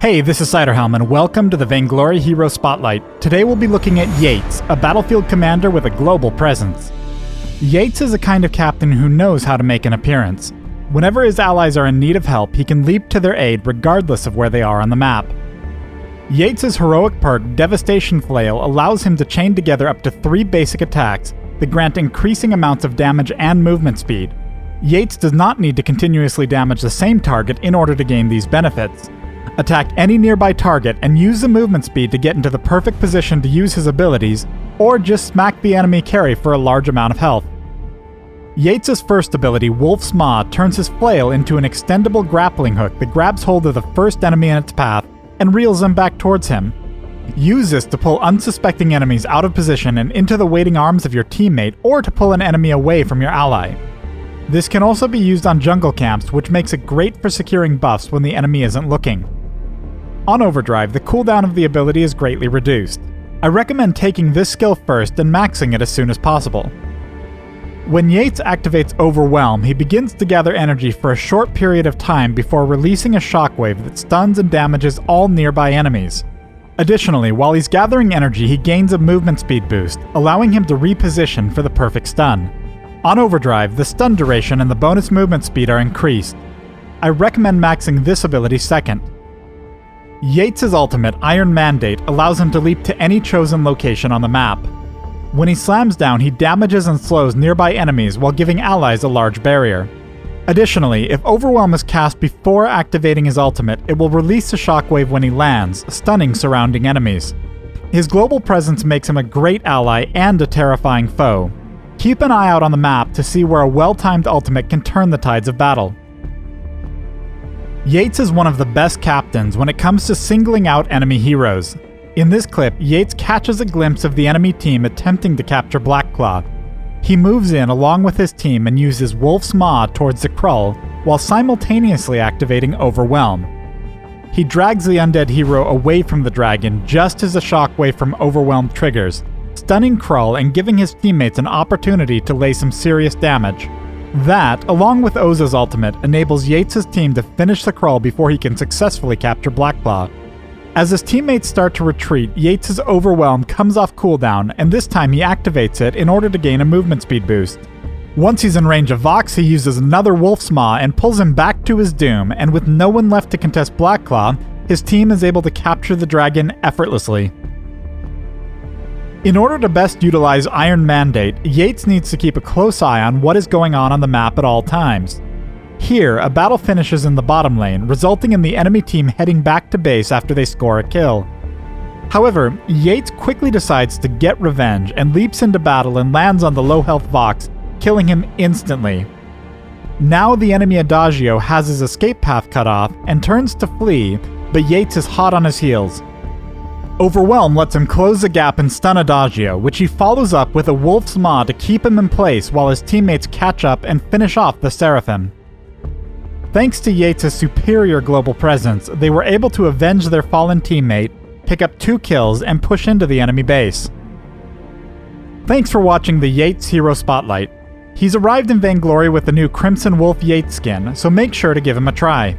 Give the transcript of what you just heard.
Hey, this is Ciderhelm, and welcome to the Vainglory Hero Spotlight. Today we'll be looking at Yates, a battlefield commander with a global presence. Yates is a kind of captain who knows how to make an appearance. Whenever his allies are in need of help, he can leap to their aid regardless of where they are on the map. Yates' heroic perk, Devastation Flail, allows him to chain together up to 3 basic attacks that grant increasing amounts of damage and movement speed. Yates does not need to continuously damage the same target in order to gain these benefits. Attack any nearby target and use the movement speed to get into the perfect position to use his abilities, or just smack the enemy carry for a large amount of health. Yates' first ability, Wolf's Maw, turns his flail into an extendable grappling hook that grabs hold of the first enemy in its path and reels them back towards him. Use this to pull unsuspecting enemies out of position and into the waiting arms of your teammate, or to pull an enemy away from your ally. This can also be used on jungle camps, which makes it great for securing buffs when the enemy isn't looking. On Overdrive, the cooldown of the ability is greatly reduced. I recommend taking this skill first and maxing it as soon as possible. When Yates activates Overwhelm, he begins to gather energy for a short period of time before releasing a shockwave that stuns and damages all nearby enemies. Additionally, while he's gathering energy, he gains a movement speed boost, allowing him to reposition for the perfect stun. On Overdrive, the stun duration and the bonus movement speed are increased. I recommend maxing this ability second. Yates' ultimate, Ironman, allows him to leap to any chosen location on the map. When he slams down, he damages and slows nearby enemies while giving allies a large barrier. Additionally, if Overwhelm is cast before activating his ultimate, it will release a shockwave when he lands, stunning surrounding enemies. His global presence makes him a great ally and a terrifying foe. Keep an eye out on the map to see where a well-timed ultimate can turn the tides of battle. Yates is one of the best captains when it comes to singling out enemy heroes. In this clip, Yates catches a glimpse of the enemy team attempting to capture Blackclaw. He moves in along with his team and uses Wolf's Maw towards the Krull, while simultaneously activating Overwhelm. He drags the undead hero away from the dragon just as a shockwave from Overwhelm triggers, stunning Krull and giving his teammates an opportunity to lay some serious damage. That, along with Oza's ultimate, enables Yates' team to finish the Krull before he can successfully capture Blackclaw. As his teammates start to retreat, Yates' Overwhelm comes off cooldown, and this time he activates it in order to gain a movement speed boost. Once he's in range of Vox, he uses another Wolf's Maw and pulls him back to his doom, and with no one left to contest Blackclaw, his team is able to capture the dragon effortlessly. In order to best utilize Ironman, Yates needs to keep a close eye on what is going on the map at all times. Here, a battle finishes in the bottom lane, resulting in the enemy team heading back to base after they score a kill. However, Yates quickly decides to get revenge and leaps into battle and lands on the low-health Vox, killing him instantly. Now the enemy Adagio has his escape path cut off and turns to flee, but Yates is hot on his heels. Overwhelm lets him close the gap and stun Adagio, which he follows up with a Wolf's Maw to keep him in place while his teammates catch up and finish off the Seraphim. Thanks to Yates' superior global presence, they were able to avenge their fallen teammate, pick up 2 kills, and push into the enemy base. Thanks for watching the Yates Hero Spotlight. He's arrived in Vainglory with the new Crimson Wolf Yates skin, so make sure to give him a try.